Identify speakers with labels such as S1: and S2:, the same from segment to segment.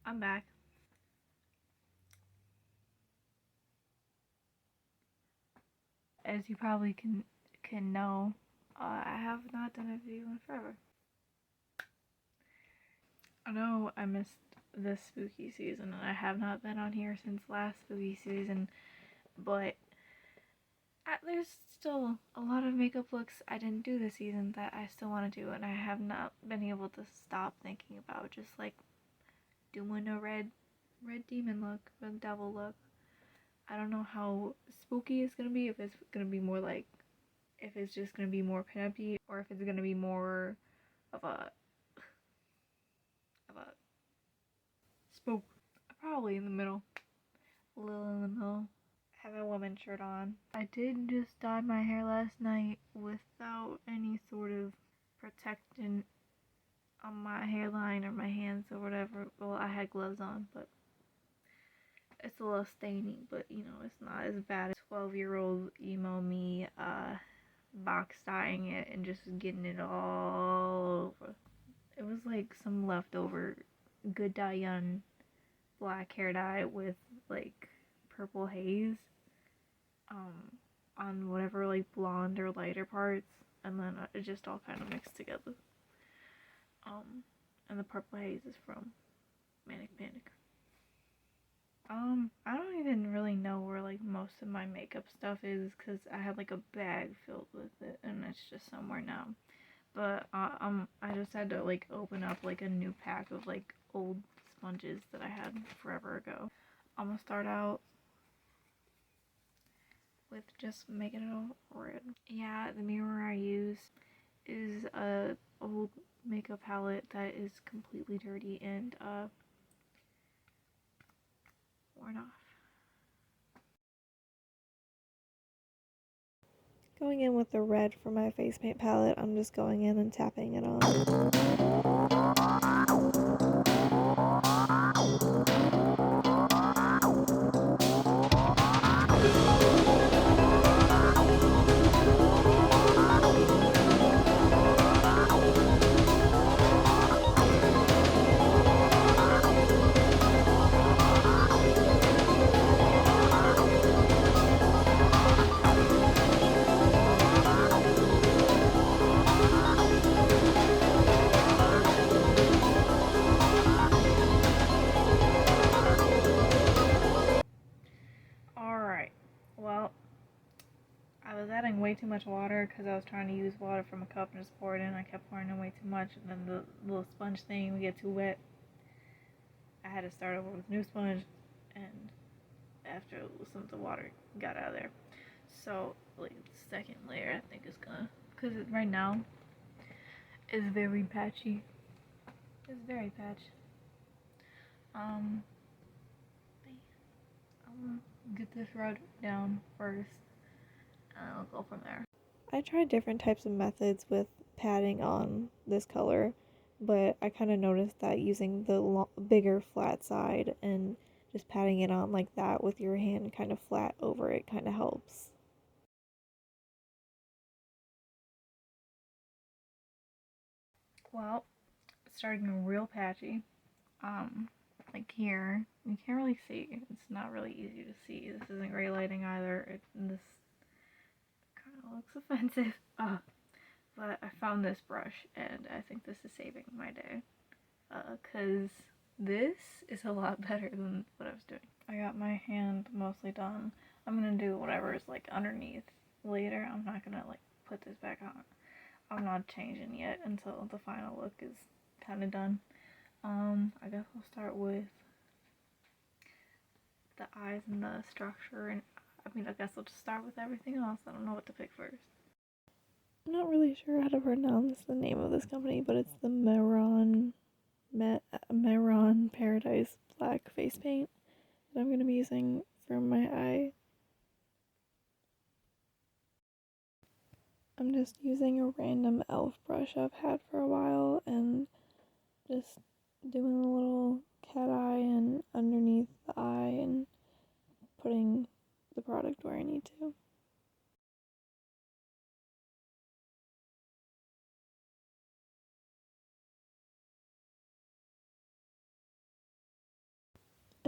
S1: I'm back. As you probably can know, I have not done a video in forever. I know I missed this spooky season, and I have not been on here since last spooky season, but there's still a lot of makeup looks I didn't do this season that I still want to do, and I have not been able to stop thinking about just like doing a red demon look, red devil look. I don't know how spooky it's gonna be, if it's gonna be more like, if it's just gonna be more pinup-y, or if it's gonna be more of a spook. Probably in the middle. A little in the middle. I have a woman shirt on. I did just dye my hair last night without any sort of protection on my hairline or my hands or whatever. Well, I had gloves on, but it's a little stainy, but you know, it's not as bad as 12-year-old emo me box dyeing it and just getting it all over. It was like some leftover good dye young black hair dye with like purple haze on whatever like blonde or lighter parts, and then it just all kind of mixed together. And the purple haze is from Manic Panic. I don't even really know where like most of my makeup stuff is, because I had like a bag filled with it and it's just somewhere now. But I just had to like open up like a new pack of like old sponges that I had forever ago. I'm gonna start out with just making it all red. Yeah, the mirror I use is a old makeup palette that is completely dirty and worn off.
S2: Going in with the red for my face paint palette, I'm just going in and tapping it on.
S1: Alright, well, I was adding way too much water because I was trying to use water from a cup and just pour it in. I kept pouring in way too much, and then the little sponge thing would get too wet. I had to start over with a new sponge, and after some of the water got out of there. So, like, the second layer I think is gonna, because right now is very patchy. It's very patchy. I'm gonna get this red down first, and I'll go from there.
S2: I tried different types of methods with padding on this color, but I kind of noticed that using the bigger flat side and just patting it on like that with your hand kind of flat over it kind of helps.
S1: Well, it's starting real patchy. Like here, you can't really see. It's not really easy to see. This isn't great lighting either. This kind of looks offensive. But I found this brush, and I think this is saving my day. Cause this is a lot better than what I was doing. I got my hand mostly done. I'm gonna do whatever is like underneath later. I'm not gonna like put this back on. I'm not changing yet until the final look is kind of done. I guess I'll start with the eyes and the structure, and I mean, I guess I'll just start with everything else. I don't know what to pick first.
S2: I'm not really sure how to pronounce the name of this company, but it's the Meron Paradise Black Face Paint that I'm going to be using for my eye. I'm just using a random elf brush I've had for a while and just doing a little cat eye and underneath the eye and putting the product where I need to.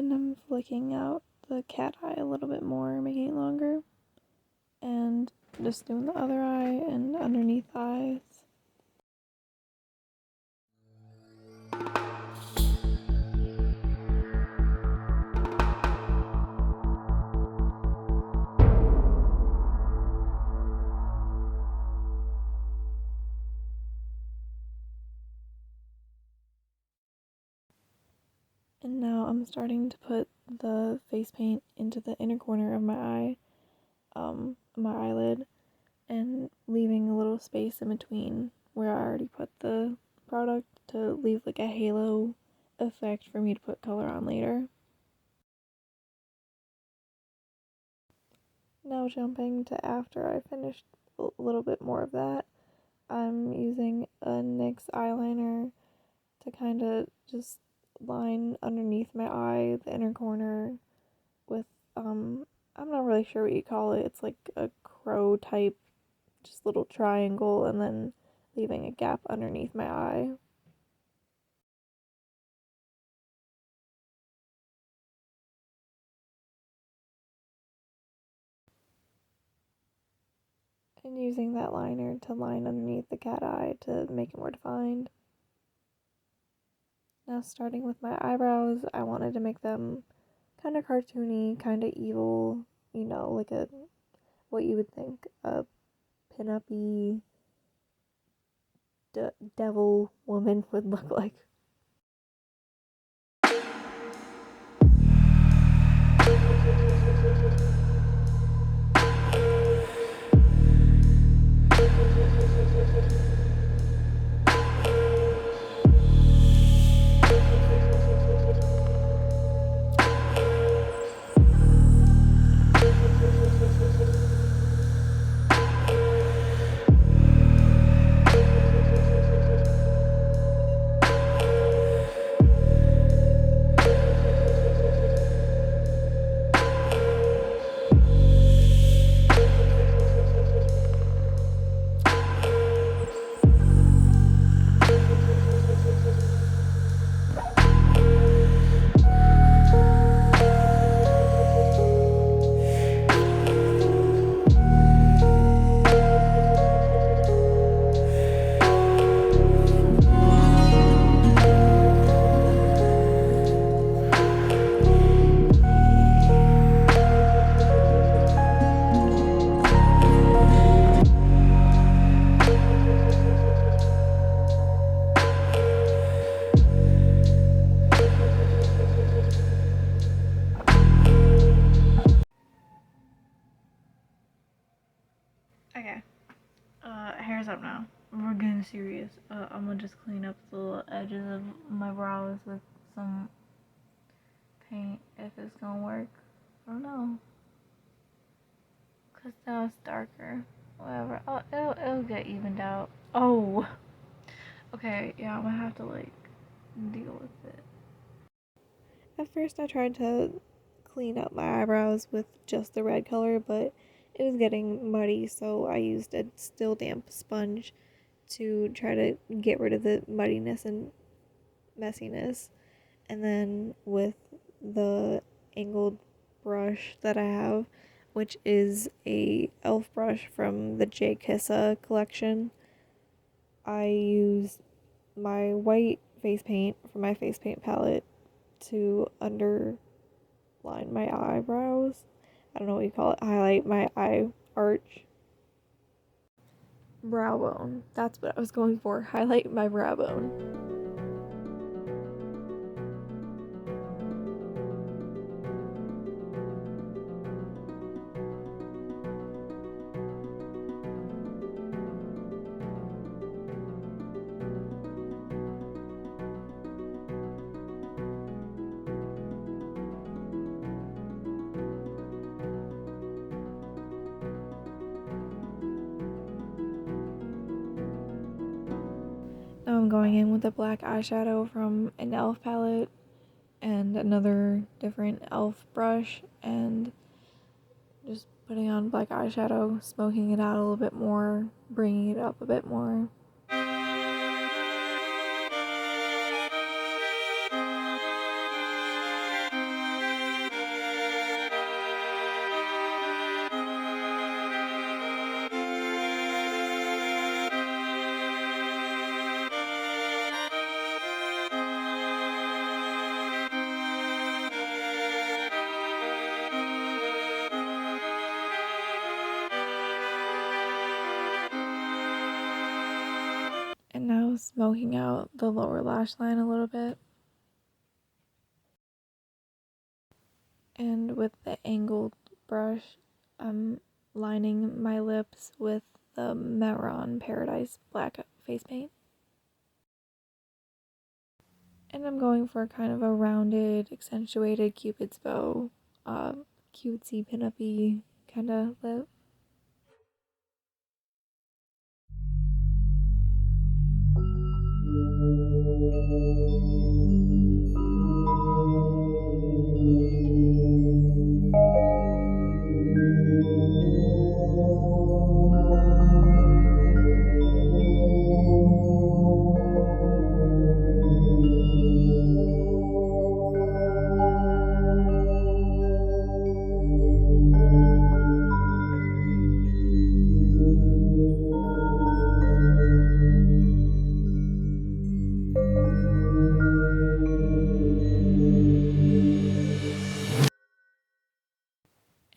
S2: And I'm flicking out the cat eye a little bit more, making it longer. And just doing the other eye and underneath eyes. And now I'm starting to put the face paint into the inner corner of my eyelid, and leaving a little space in between where I already put the product to leave like a halo effect for me to put color on later. Now jumping to after I finished a little bit more of that, I'm using a NYX eyeliner to kind of just line underneath my eye, the inner corner, with I'm not really sure what you call it. It's like a crow type, just little triangle, and then leaving a gap underneath my eye. And using that liner to line underneath the cat eye to make it more defined. Now starting with my eyebrows, I wanted to make them kind of cartoony, kind of evil, like what you would think a pin-up-y devil woman would look like.
S1: Okay. Hair's up now. We're getting serious. I'm gonna just clean up the little edges of my brows with some paint if it's gonna work. I don't know. Cause now it's darker. Whatever. Oh, it'll get evened out. Oh. Okay, yeah, I'm gonna have to like deal with it.
S2: At first I tried to clean up my eyebrows with just the red color, but it was getting muddy, so I used a still damp sponge to try to get rid of the muddiness and messiness. And then with the angled brush that I have, which is a elf brush from the J Kissa collection, I used my white face paint from my face paint palette to underline my eyebrows. I don't know what you call it. Highlight my eye arch. Brow bone. That's what I was going for. Highlight my brow bone. Now I'm going in with a black eyeshadow from an elf palette and another different elf brush, and just putting on black eyeshadow, smoking it out a little bit more, bringing it up a bit more. smoking out the lower lash line a little bit. And with the angled brush, I'm lining my lips with the Mehron Paradise Black face paint. And I'm going for kind of a rounded, accentuated Cupid's bow, cutesy, pin-up-y kind of lip.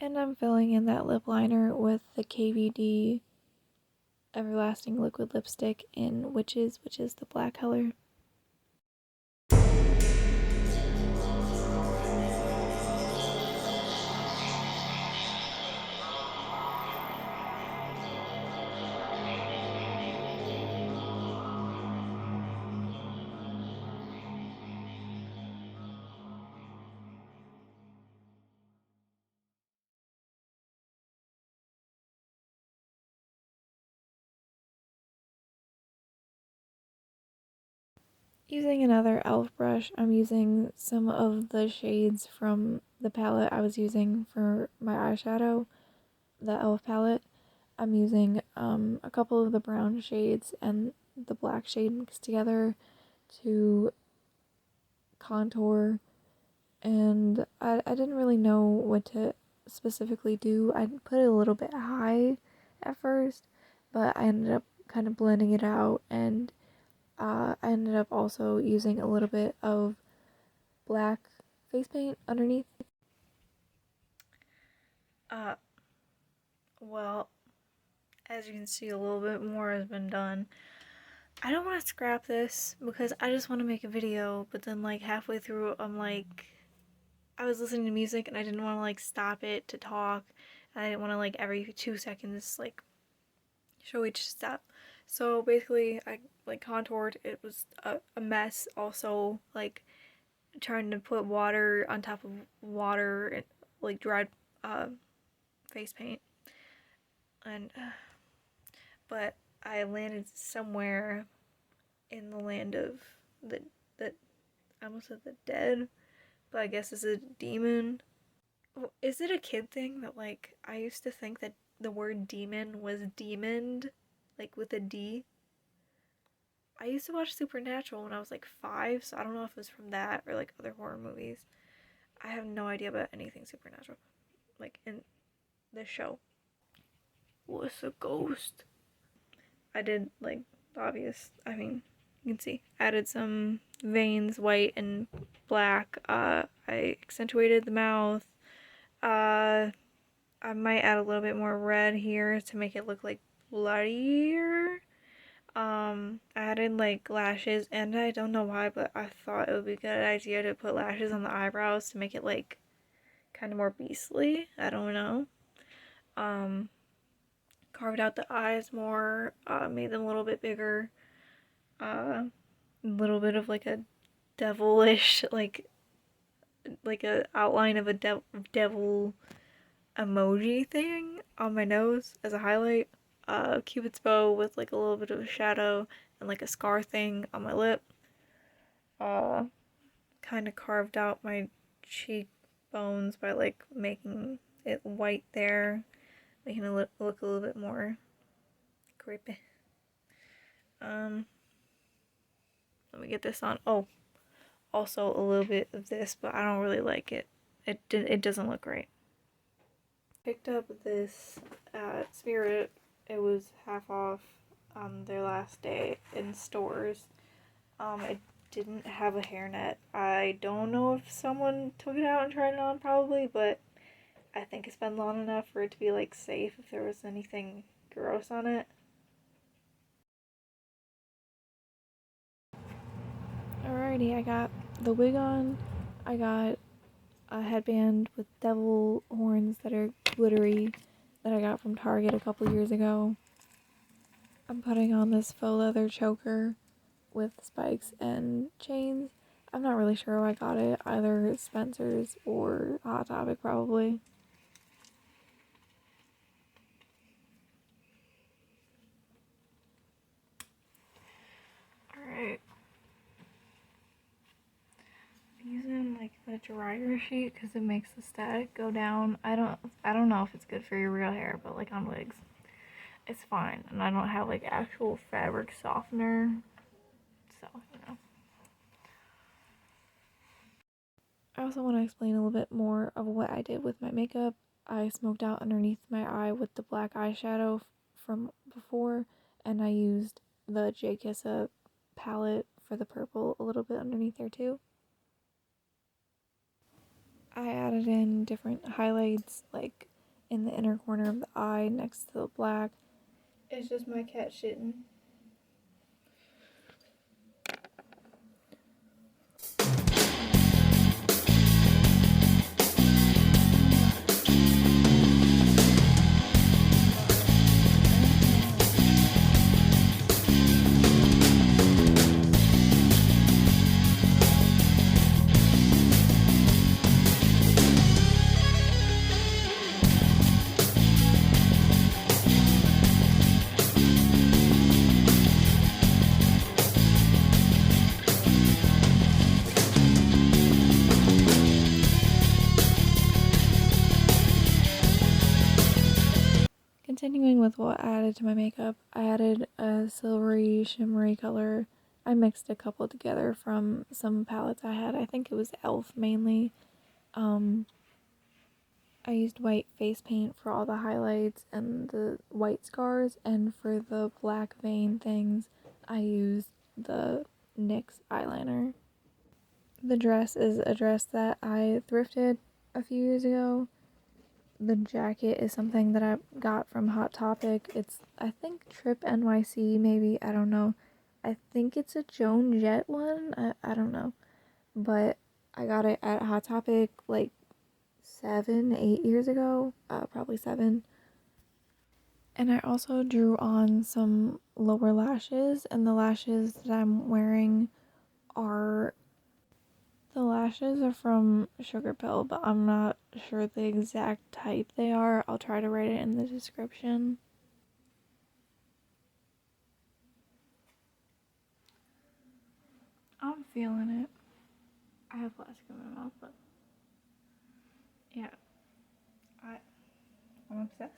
S2: And I'm filling in that lip liner with the KVD Everlasting Liquid Lipstick in Witches, which is the black color. Using another e.l.f. brush, I'm using some of the shades from the palette I was using for my eyeshadow, the e.l.f. palette. I'm using a couple of the brown shades and the black shade mixed together to contour, and I didn't really know what to specifically do. I put it a little bit high at first, but I ended up kind of blending it out, and I ended up also using a little bit of black face paint underneath.
S1: Well, as you can see, a little bit more has been done. I don't want to scrap this because I just want to make a video, but then like halfway through I'm like, I was listening to music and I didn't want to like stop it to talk. I didn't want to like every 2 seconds like show each step. So basically I like contoured. It was a mess. Also like trying to put water on top of water and like dried face paint, and but I landed somewhere in the land of the I almost said the dead, but I guess it's a demon. Is it a kid thing that like I used to think that the word demon was demoned, like with a D? I used to watch Supernatural when I was like 5, so I don't know if it was from that or like other horror movies. I have no idea about anything supernatural, like in this show. What's a ghost? I did like the obvious. I mean, you can see. Added some veins, white and black. I accentuated the mouth. I might add a little bit more red here to make it look like bloodier. I added like lashes, and I don't know why, but I thought it would be a good idea to put lashes on the eyebrows to make it like kind of more beastly. I don't know. Carved out the eyes more, made them a little bit bigger. A little bit of like a devilish, like a outline of a devil emoji thing on my nose as a highlight. Cupid's bow with like a little bit of a shadow and like a scar thing on my lip. Kind of carved out my cheekbones by like making it white there, making it look a little bit more creepy. Let me get this on. Oh, also a little bit of this, but I don't really like it. It doesn't look great. Picked up this at Spirit. It was half off on their last day in stores. It didn't have a hairnet. I don't know if someone took it out and tried it on probably, but I think it's been long enough for it to be like safe if there was anything gross on it.
S2: Alrighty, I got the wig on. I got a headband with devil horns that are glittery that I got from Target a couple years ago. I'm putting on this faux leather choker with spikes and chains. I'm not really sure where I got it, either Spencer's or Hot Topic probably.
S1: Alright. Using like the dryer sheet because it makes the static go down. I don't know if it's good for your real hair, but like on wigs, it's fine. And I don't have like actual fabric softener, so you know.
S2: I also want to explain a little bit more of what I did with my makeup. I smoked out underneath my eye with the black eyeshadow from before, and I used the J Kissa palette for the purple a little bit underneath there too. I added in different highlights like in the inner corner of the eye next to the black.
S1: It's just my cat shitting.
S2: Continuing with what I added to my makeup, I added a silvery shimmery color. I mixed a couple together from some palettes I had. I think it was e.l.f. mainly. I used white face paint for all the highlights and the white scars, and for the black vein things, I used the NYX eyeliner. The dress is a dress that I thrifted a few years ago. The jacket is something that I got from Hot Topic. It's, I think, Trip NYC, maybe. I don't know. I think it's a Joan Jett one. I don't know. But I got it at Hot Topic like 7, 8 years ago. Probably 7. And I also drew on some lower lashes. And the lashes that I'm wearing are the lashes are from Sugar Pill, but I'm not sure the exact type they are. I'll try to write it in the description.
S1: I'm feeling it. I have plastic in my mouth, but yeah, I'm obsessed.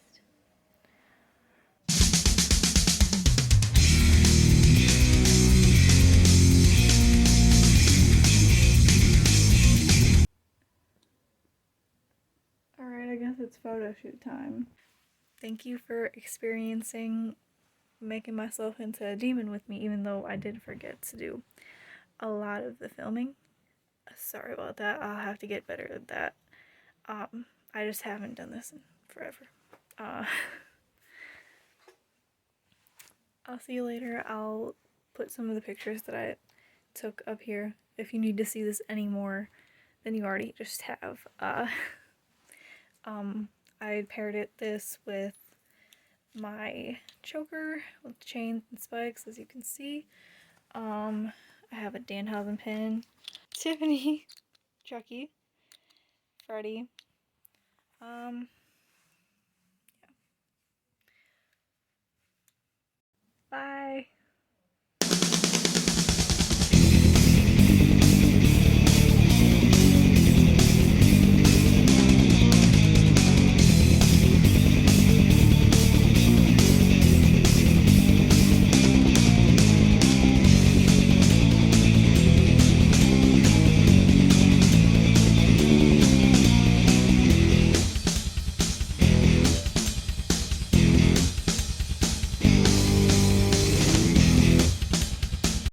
S1: Alright, I guess it's photo shoot time. Thank you for experiencing making myself into a demon with me, even though I did forget to do a lot of the filming. Sorry about that. I'll have to get better at that. I just haven't done this in forever. I'll see you later. I'll put some of the pictures that I took up here if you need to see this anymore than you already just have. I paired this with my choker with chains and spikes, as you can see. I have a Danhausen pin, Tiffany, Chucky, Freddy,